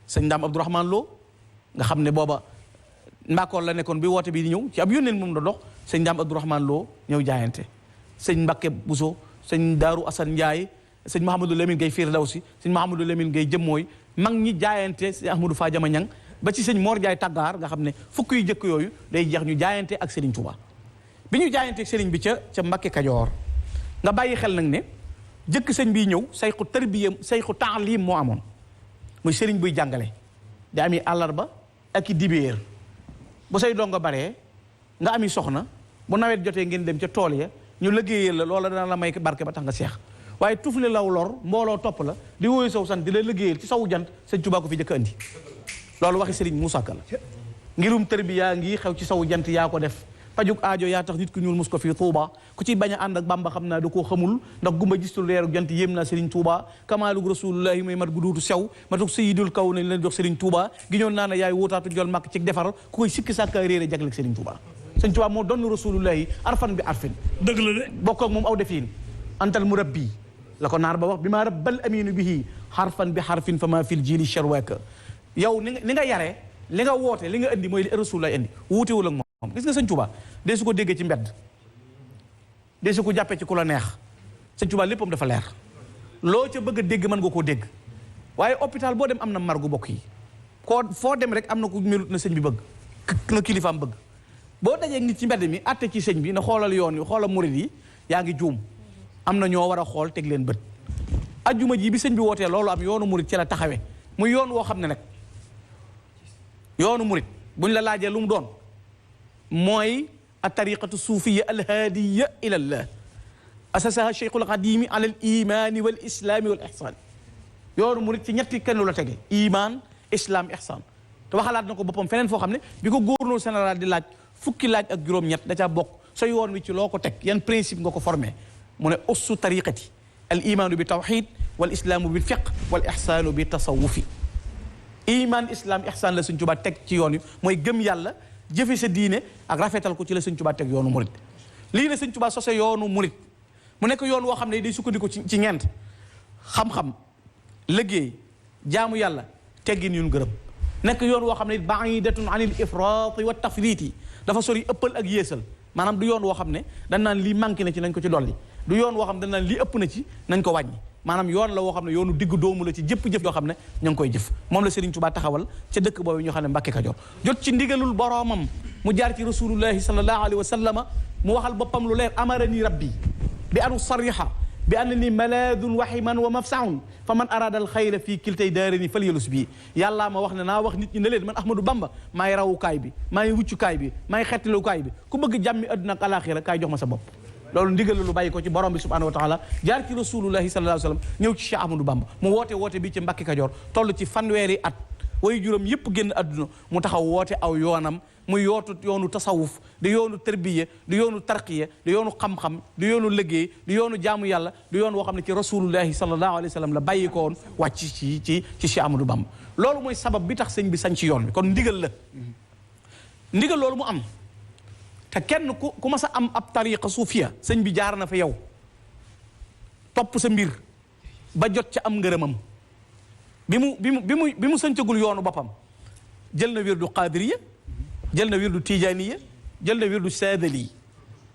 sëñ Ndaam Abdourahmane Lo nga xam ne booba Mbàkkoor la nekkoon bi woote bi di ñëw ci ab yónneen moom la dox sëñ Ndaam Abdourahmane Lo ñëw jaayante sëñ Mbakke Bousso sëñ Daaru Asan Ndiaye sëñ Mouhamadou Lamine Gueye Firdawsi sëñ Mouhamadou Lamine Gueye jëmmooy mag ñi jaayante sëñ Ahmadou Fadiama Ñang ba ci sëñ Mor Jaay Tàggaar nga xam ne fukk yu jëkk yooyu day jeex ñu jaayante ak Serigne Touba bi ñu jaayante ak Serigne bi ca Mbakke Kajoor nga bàyyi xel nag ne jëkk sëñ bi ñëw sayxu tarbiya sayxu taalim moo amoon muy Serigne buy jàngale di ami àllarba ak i dibéer bu say dongo baree nga ami soxna bu nawet jotee ngeen dem ca tool ya ñu liggéeyal la loola dana la may barke ba tax nga seex waaye tufle law lor mbooloo topp la di wóoyu saw sant di la liggéeyal ci sawu jant sëñ Tuubaa ko fi jëkk andi loolu waxi Serigne Moussa Ka la ngirum tarbiya ngi xew ci sawu jant yaa ko def pajuk aajo yaa tax nit ku ñuul mus ko fii Touba ku ci bañ a ànd ak Bamba xam naa da koo xamul ndax gumba gistul leeru jant yéem naa Serigne Touba kamaalug rasulullahi may mat gu duutu sew matuk sayidul kaw nañ leen jox Serigne Touba gi ñoon naa ne yaay wóotaatu jol màkk ci defar ku koy sikki sàkka réere jagleeg Serigne Touba Serigne Touba moo doon rasulullahi arfan bi arfin dëgg la de bokk ak moom aw defiin antal murabbi la ko naar ba wax bi maa rabbal aminu bihi harfan bi harfin fa ma fil jili sharwaka yow ni nga yaree li nga woote li nga indi mooy li rasulullah indi wuutewul ak moom gis nga sëñ Touba dee su ko déggee ci mbedd dee su ko jàppee ci ku la neex sëñ Touba léppam dafa leer loo ca bëgg a dégg mën nga koo dégg waaye hôpital boo dem am na margu bokk yi koo foo dem rek am na ku melut na sëñ bi bëgg na kilifaam bëgg boo dajee nit ci mbedd mi atte ci sëñ bi na xoolal yoon yi xoolal murid yi yaa ngi juum am na ñoo war a xool teg leen bët ajjuma ji bi sëñ bi wootee loolu am yoonu murid ci la taxawee muy yoon woo xam ne nag yoonu murid buñ la laajee lu mu doon mooy a tariqatu suufiya alhaadiya ila llah asasaha cheikhul qadimi ala al imani wal islami wal ihsan yoonu murid ci ñetti kenn la tege iman islam ihsan te waxalaat na ko boppam feneen foo xam ne bi ko gouverneur général di laaj fukki laaj ak juróom-ñett da caa bokk sa yoon wi ci loo ko teg yan principe nga ko formé mu ne ussu tariqati al imanu bi tawxid wal islaamu bil fiq wal ihsaanu bi tasawufi iman islam ihsan la Sëñ Tuubaa teg ci yoon wi mooy gëm yàlla jëfe sa diine ak rafetal ko ci la Sëñ Tuubaa teg yoonu murit lii ne Sëñ Tuubaa sose yoonu murit mu nekk yoon woo xam ne day sukkandiku ci ñeent xam-xam liggéey jaamu yàlla teggin yun gërëm nekk yoon woo xam ne baidatun anil ifraati wa tafriiti dafa sori ëppal ak yéesal maanaam du yoon woo xam ne dañ naan lii manqué na ci nañ ko ci dolli du yoon woo xam ne dañ naan lii ëpp na ci nañ ko wàññi maanaam yoon la woo xam ne yoonu diggu doomu la ci jëpp-jëf yoo xam ne ña ngi koy jëf moom la Serigne Touba taxawal ca dëkk boobu ñoo xam ne Mbàkke Kajoor jot ci ndigalul boroomam mu jaar ci rasulullahi sallallahu alayhi wa sallama mu waxal boppam lu leer amarani rabbi bi anu sariha bi annani malaadun waximan wa mafsaun fa man arada al xayra fii kiltay daarini falyalus bii yàllaa ma wax ne naa wax nit ñi ne leen man Ahmadou Bamba maay rawukaay bi maay wuccukaay bi maay xettilukaay bi ku bëgg jàmmi adduna ak alaxira kaay jox ma sa bopp loolu ndigal lu bàyyi ko ci borom bi subhanahu wa taala jaar ci rasulullahi sallallahu alayhi wa sallam ñëw ci Cheikh Ahmadou Bamba mu woote bi ci Mbàkke Kajoor toll ci fanweeri at way juróom yëpp génn adduna mu taxaw woote aw yoonam muy yoonu tasawuf di yoonu tarbiya di yoonu tarqiya di yoonu xam-xam di yoonu liggéey di yoonu jaamu yàlla di yoon woo xam ne ci rasulullahi sallallahu alayhi wa sallam la bàyyi ko woon wàcc ci Cheikh Ahmadou Bamba loolu mooy sabab bi tax sëñ bi sañ ci yoon bi kon ndigal la ndigal loolu mu am te kenn ku mas a am ab tariqa suufiya sëñ bi jaar na fa yow topp sa mbir ba jot ca am ngërëmam bi mu sëncagul yoonu boppam jël na wirdu qaadiriya jël na wirdu tijaaniya jël na wirdu saadali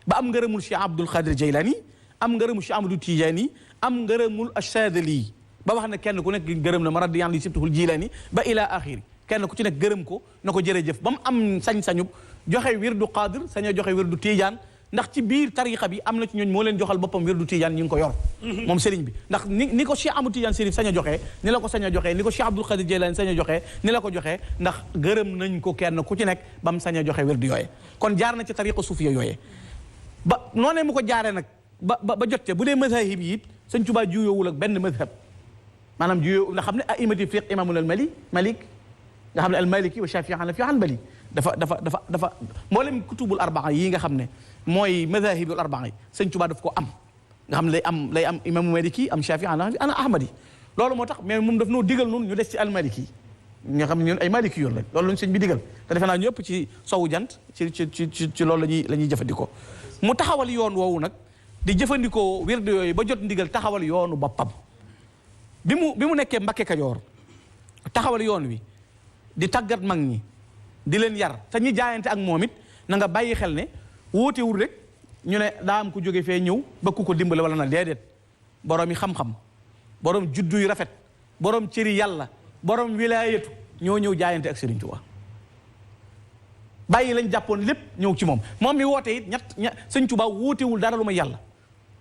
ba am ngërëmul Cheikh Abdul Qadir Jaylani am ngërëmul Cheikh Amadou Tijaani am ngërëmul saadali ba wax ne kenn ku nekk gërëm na ma radiyallahu li sibtuhul Jilaani ba ila axiri kenn ku ci nekk gërëm ko na ko jërëjëf ba mu am sañ-sañub joxe wirdu Qadir sañ a joxe wirdu Tijaan ndax ci biir tariqa bi am na ci ñooñ moo leen joxal boppam wirdu Tijaan ñu ngi ko yor moom sëriñ bi ndax ni ko Cheikh Amadou Tijaan Sérif sañ a joxee ni la ko sañ a joxee ni ko Cheikh Abdul Qadir Jeylaani sañ a joxee ni la ko joxee ndax gërëm nañ ko kenn ku ci nekk ba mu sañ a joxe wirdu yooye kon jaar na ci tariqa suufiya yooye ba noonee mu ko jaaree nag ba jot ca bu dee mazahib yi it Sëñ Tuubaa juyoowul ak benn mazhab maanaam juyoo nga xam ne aimati fiq imaamul al malik nga xam ne al maliki wa shafii hanafi hanbali dafa mboolem kutubul arbaa yi nga xam ne mooy madahibul arbaa yi Sëñ Tuubaa daf ko am nga xam ne lay am imaamu maliki am shafii hanafi ana ahmadi loolu moo tax mais moom daf noo digal noonu ñu des ci al maliki nga xam ne ñun ay maliki yoon lañ loolu lañ sëñ bi digal te defe naa ñu ëpp ci sowu jant ci loolu la ñuy jëfandikoo mu taxawal yoon woowu nag di jëfandikoo wirdu yooyu ba jot ndigal taxawal yoonu boppam bi mu nekkee Mbàkke Kajoor taxawal yoon wi di tàggat mag ñi di leen yar te ñi jaayante ak moom it na nga bàyyi xel ne wóotewul rek ñu ne daa am ku jóge fee ñëw ba ku ko dimbale wala na déedéet borom yi xam-xam borom juddu yu rafet borom cëri yàlla borom wilaayatu ñoo ñëw jaayante ak Serigne Touba bàyyi lañ jàppoon lépp ñëw ci moom mi woote it Serigne Touba wóotewul dara lu ma yàlla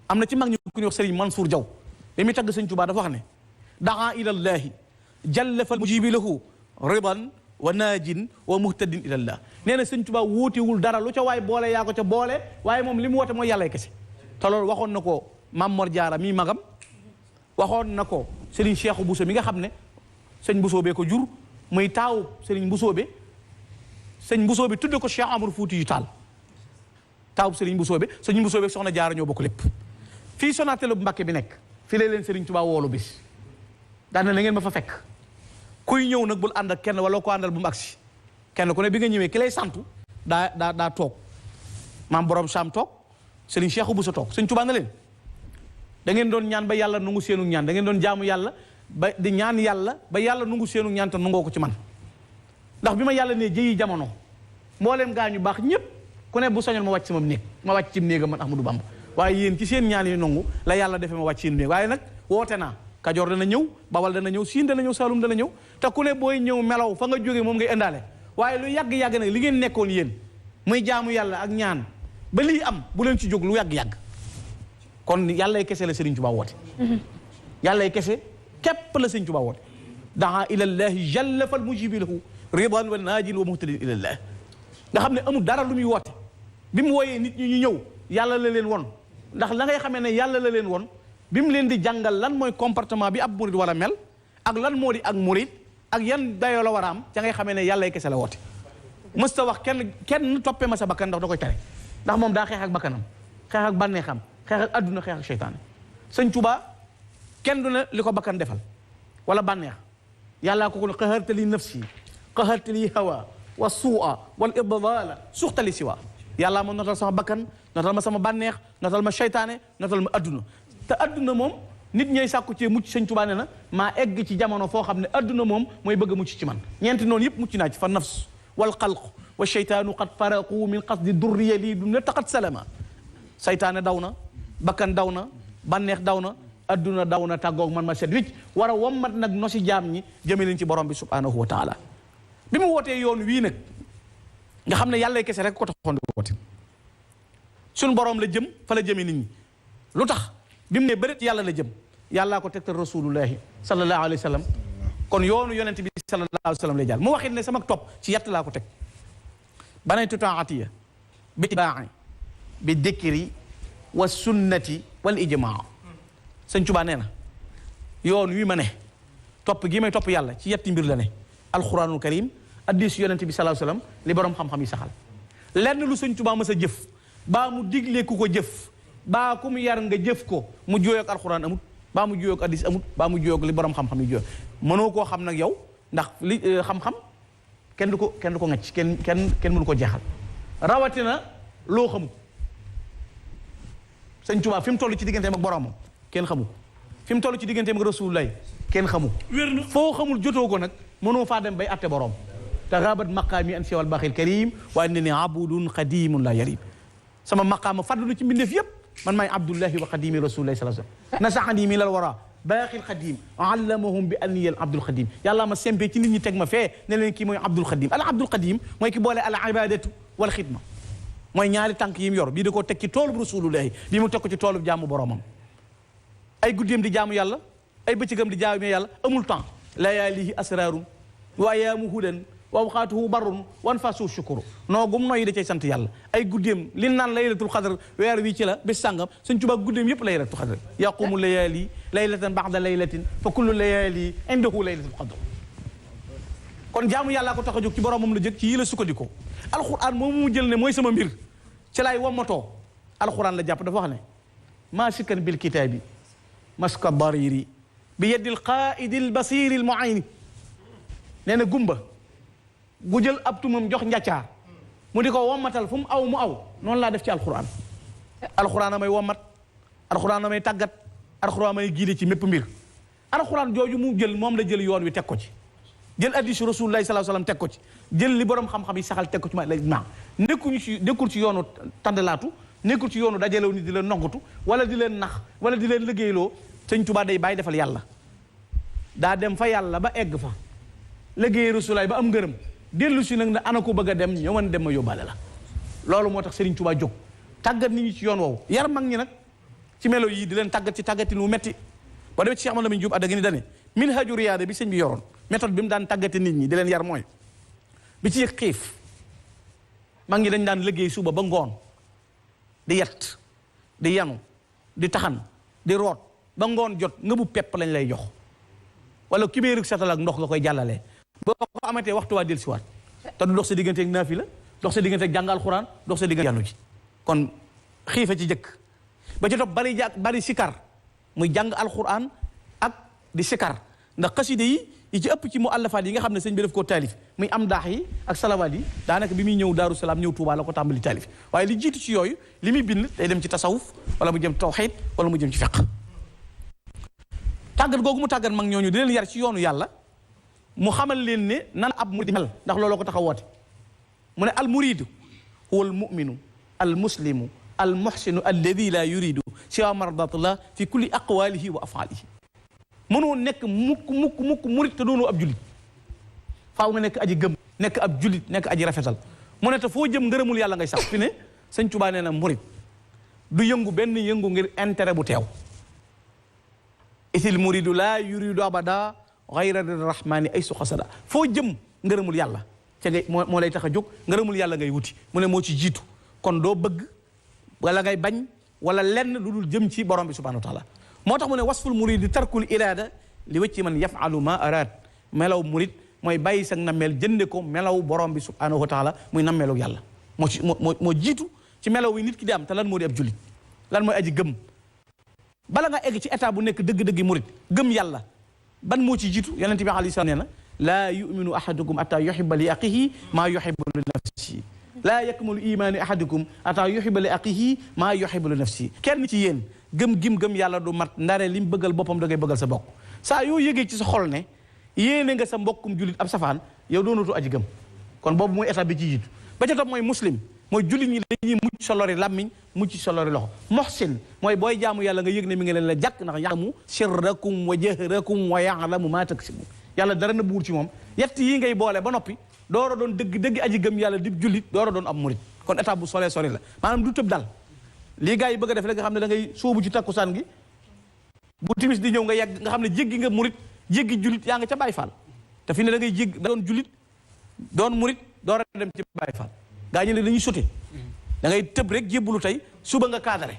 am na ci mag ñu ku ñuy wax Serigne Mansour Diaw bi muy tagg Serigne Touba dafa wax ne daa ilallahi jalla fal mujibi lahu ridan wa naajin wa muhtadin ilallah nee na Serigne Touba wóotewul dara lu ca waay boole yaa ko ca boole waaye moom li mu woote mooy yàllay kese te loolu waxoon na ko Mame Mor Diarra mii magam waxoon na ko Serigne Cheikhou Bousso mi nga xam ne sëñ Bousso bee ko jur muy taaw Serigne Bousso be sëñ Bousso bi tudde ko Cheikh Amadou Fouti yu Taal taaw Serigne Bousso be sëñ Bousso be soxna Jaara ñoo bokk lépp fii Sonatel bu Mbàkke bi nekk fii lay leen Serigne Touba woolu bis daan na ngeen ma fa fekk kuy ñëw nag bul ànd ak kenn wala ko àndal bu mu agsi kenn ku ne bi nga ñëwee ki lay santu daa toog maam borom Saam toog Serigne Cheikhou Bousso toog sëñ Touba na leen da ngeen doon ñaan ba yàlla nungu seenu ñaan da ngeen doon jaamu yàlla ba di ñaan yàlla ba yàlla nungu seenu ñaan te nungoo ko ci man ndax bi ma yàlla ne jëyi jamono mbooleem gaa ñu baax ñëpp ku ne bu soñoon ma wàcc sama néeg ma wàcc ci néegam man Ahmadou Bamba waaye yéen ci seen ñaan yi nungu la yàlla defee ma wàcc seen néeg waaye nag woote naa Kajoor dana ñëw Bawal dana ñëw Siin dana ñëw Saalum dana ñëw te ku ne booy ñëw melaw fa nga jógee moom ngay indaale waaye lu yàgg-yàgg nag li ngeen nekkoon yéen muy jaamu yàlla ak ñaan ba lii am bu leen ci jóg lu yàgg-yàgg kon yàllay kese la Serigne Touba woote yàllay kese képp la Serigne Touba woote daa ilallahi jalla fal mujibi lahu ridan wa naajin wa muhtadin ilallah nga xam ne amul dara lu muy woote bi mu wooyee nit ñi ñu ñëw yàlla la leen won ndax la ngay xamee ne yàlla la leen won bi mu leen di jàngal lan mooy comportement bi ab murid wala mel ak lan moo di ak murid ak yan dayoo la war a am ca ngay xamee ne yàllay kese la woote mës ta wax kenn toppee ma sa bakkan ndax da koy tere ndax moom daa xeex ak bakkanam xeex ak bànneexam xeex ak adduna xeex ak seytaane sëñ Touba kenn du ne li ko bakkan defal wala bànneex yàllaa ko ko qahartali nafsi qahartali hawa wa suua wal idlala suxtali siwa yàllaa ma notal sama bakkan notal ma sama bànneex notal ma seytaane notal ma adduna te adduna moom nit ñooy sàkku cee mucc sëñ Touba ne na maa egg ci jamono foo xam ne adduna moom mooy bëgg a mucc ci man ñeenti noonu yëpp mucc naa ci fa nafs wal xalq wa seytaanu qad faraqu min qasdi durriya lii du ne taqat salama seytaane daw na bakkan daw na bànneex daw na adduna daw na tàggoog man ma set wicc war a wommat nag nosi jaam ñi jëme leen ci borom bi subhanahu wa taala bi mu wootee yoon wii nag nga xam ne yàlla kese rek ko taxoon di woote suñu borom la jëm fa la jëme nit ñi lu tax bi mu ne bëreet yàlla la jëm yàllaa ko tegtal rasulullahi sallallahu alayhi wa sallam kon yoonu yonent bi sallallahu alayhi wa sallam lay jàll mu waxit ne sama topp ci yett laa ko teg banaytu taatiya bi tibaa'i bi dikri wa sunnati wal ijmaa sëñ Tuubaa nee na yoon wi ma ne topp gi may topp yàlla ci yetti mbir la ne alquranul karim hadiis yonent bi sallallahu alayhi wa sallam li borom xam-xam yi saxal lenn lu sëñ Tuubaa mës a jëf baa mu digle ku ko jëf baa ku mu yar nga jëf ko mu jooyoog alquran amut baa mu jooyoog hadiis amut baa mu jooyoog li borom xam-xam yi jooy mënoo koo xam nag yow ndax li xam-xam kenn du ko ngacc kenn mënu ko jeexal rawatina loo xamut sëñ Tuubaa fi mu toll ci digganteem ak boromam kenn xamu ko fi mu toll ci digganteem ak rasulullah kenn xamu ko foo xamul jotoo ko nag mënoo faa dem bay atte borom taxaabat maqaami an siwal baaxil karim wa innani abudun xadimun la yarim sama maqaama fàdduna ci mbindeef yépp man maay abdullahi wa xadimi rasulillahi sallallahu alayhi wasallam nasaxani mi lal wara baaxil xadim allamahum bi anniyal abdul xadim yàlla ma sempee ci nit ñi teg ma fee ne leen kii mooy abdul xadim al abdul xadim mooy ki boole al ibadatu wal xidma mooy ñaari tànk yi mu yor bii da koo teg ci toolub rasulullahi bii mu teg ko ci toolub jaamu boromam ay guddeem di jaamu yàlla ay bëccëgam di jaamu yàlla amul temps layaalihi asraarun wa ayaamu hudan wa awqaatuhu barrun wan fasu shukuru noo gum nooyi da cay sant yàlla ay guddeem li naan laylatul xadar weer wi ci la bés sàngam Sëñ Tuubaa guddeem yépp laylatul xadar yaqumu layaali laylatan ba'da laylatin fa kullu layaali indahu laylatul xadar kon jaamu yàllaa ko tax a jóg ci boromam la jëg ci yi la sukkandikoo alquran moom mu jël ne mooy sama mbir ci laay wammatoo alquran la jàpp dafa wax ne maasikan bil kitaabi maska dariri bi yeddil qaidil basiril muayni nee na gumba gu jël ab tumam jox njaccaar mu di ko wammatal fu mu aw mu aw noonu laa def ci alquran alquran a may wammat alquran a may tàggat alquran a may giide ci mépp mbir alquran jooju mu jël moom la jël yoon wi teg ko ci jël hadiisu Rasulullaahi sallallaahu alayhi wa sallam teg ko ci jël li borom xam-xam yi saxal teg ko ci ma ijmaa nekkul ci yoonu tàndalaatu nekkul ci yoonu dajalew ni di leen nongatu wala di leen nax wala di leen liggéeyloo sëñ Tuubaa day bàyyi defal yàlla daa dem fa yàlla ba egg fa liggéey Rasulullaahi ba am ngërëm dellu si nag ne ana ko bëgg a dem ñëwan dem ma yóbbaale la loolu moo tax Sëriñ Tuubaa jóg tàggat nit ñi ci yoon woowu yar mag ñi nag ci melo yii di leen tàggat ci tàggatin wu metti boo demee ci Cheikh Ahmadou Lamine Diop Adda gi ni dane minhaju riyaada bi sëñ bi yoroon méthode bi mu daan tàggate nit ñi di leen yar mooy bi ci yëg xiif mag ñi dañ daan liggéey suba ba ngoon di yett di yanu di taxan di root ba ngoon jot nga bu pepp lañ lay jox wala kibéeru setal ak ndox nga koy jàllalee boo ko amatee waxtu waa del siwaat te du dox sa diggante ak naafila dox sa diggante ak jàng alxuraan dox sa diggante yanu ji kon xiifa ci jëkk ba ci topp bari sikar muy jàng alxuraan ak di sikar ndax xaside yi ci ëpp ci mu àllafaat yi nga xam ne sëñ bi def koo taalif muy am daax yi ak salawaat yi daanaka bi muy ñëw Daaru Salaam ñëw Tuubaa la ko tàmbali taalif waaye li jiitu ci yooyu li muy bind day dem ci tasawuf wala mu jëm ci tawxiid wala mu jëm ci fiqh tàggat googu mu tàggat mag ñooñu di leen yar ci yoonu yàlla mu xamal leen ne nan ab murid mel ndax looloo ko tax a woote mu ne al muridu huwa al muminu al muslimu al muhsinu alladi la yuridu siwa mardatillah fi kulli aqwalihi wa afaalihi mënoo nekk mukk murid te doonoo ab jullit faaw nga nekk aji gëm nekk ab jullit nekk aji rafetal mu ne te foo jëm ngërëmul yàlla ngay sax fi ne sëñ Tuubaa nee na murid du yëngu benn yëngu ngir intérêt bu teew isil muridu laa yuridu abada xayra rahmani ay su xasada foo jëm ngërëmul yàlla ca ngay moo lay tax a jóg ngërëmul yàlla ngay wuti mu ne moo ci jiitu kon doo bëgg wala ngay bañ wala lenn lu dul jëm ci borom bi subhanahu wa taala moo tax mu ne wasful muridi tarkul iraada li wëcci man yafalu ma araad melaw murid mooy bàyyi sag nammeel jënde ko melaw borom bi subhanahu wa taala muy nammeelu yàlla moo jiitu ci melaw yi nit ki di am te lan moo di ab jullit lan mooy aji gëm bala nga egg ci état bu nekk dëgg-dëggi murid gëm yàlla ban moo ci jiitu yonent bi alayhi salaam nee na laa yuminu ahadukum ataa yuhibba li axihi maa yuhibbu li nafsihi laa yakmulu imaanu ahadukum ataa yuhibba li axihi maa yuhibbu li nafsihi kenn ci yéen gëm yàlla du mat ndare li mu bëggal boppam da ngay bëggal sa bokk saa yoo yëgee ci sa xol ne yéene nga sa mbokkum jullit ab safaan yow doonatu aji gëm kon boobu mooy état bi ci jiitu ba ca topp mooy muslim mooy jullit ñi dañuy mucc sa lori làmmiñ mucc sa lori loxo muhsin mooy booy jaamu yàlla nga yëg ne mi ngi leen la jàkk ndax ya'lamu sirrakum wa jahrakum wa ya'lamu ma taksibu yàlla dara na buur ci moom yett yii ngay boole ba noppi doora doon dëgg aji gëm yàlla di jullit doora doon ab murit kon état bu sore sori la maanaam du tëb dal lii gars yi bëgg a def la nga xam ne da ngay sóobu ci takkusaan gi bu timis di ñëw nga yegg nga xam ne jéggi nga murit jéggi jullit yaa nga ca Baay Faal te fi ne da ngay jéggi doon jullit doon murit doora dem ci Baay Faal gaa ñi ne dañuy sote da ngay tëb rek jébbalu tey suba nga kaadare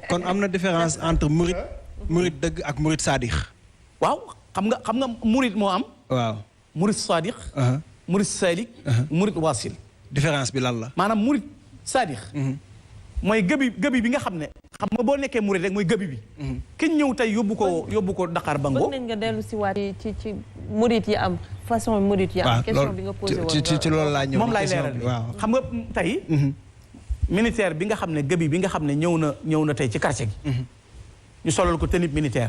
kon am na différence entre murit dëgg ak murit saadix waaw xam nga murit moo am waaw murit saadix murit saalik murit waasil différence bi lan la maanaam murit saadix mooy gëbi bi nga xam ne xam nga boo nekkee murit rek mooy gëbi bi kenn ñëw tey yóbbu ko Dakar Bango bëgg nañ nga dellu si waat ci murit yi am façon murit yi am question bi nga posé woon ci loolu laa ñëw moom laay leeral xam nga tey militaire bi nga xam ne gëbi bi nga xam ne ñëw na tey ci quartier gi ñu solal ko tenue militaire